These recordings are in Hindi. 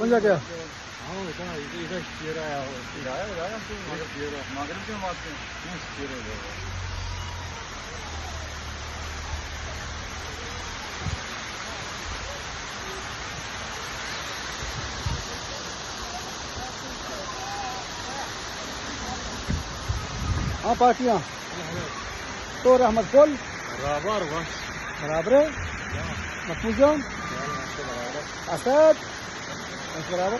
혼자 돼요. 아우, 이거 기어라야. 나야 좀 막을 기어라. 막을 좀 맞지. 그냥 기어라. हाँ पार्टियाँ तो रहमत बोल बराबर बस बराबर है मकबूजान असद बस बराबर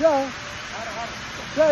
जा जा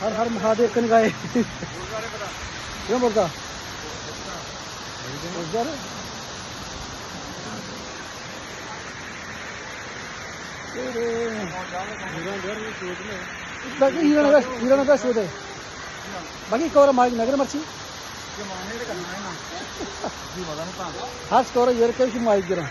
हर हर महादेव कन गए क्यों बोलता बाकी हीरानगर शोध है बाकी कवर माइक नगर मर्ची हाथ कवर ये के माइक गिरा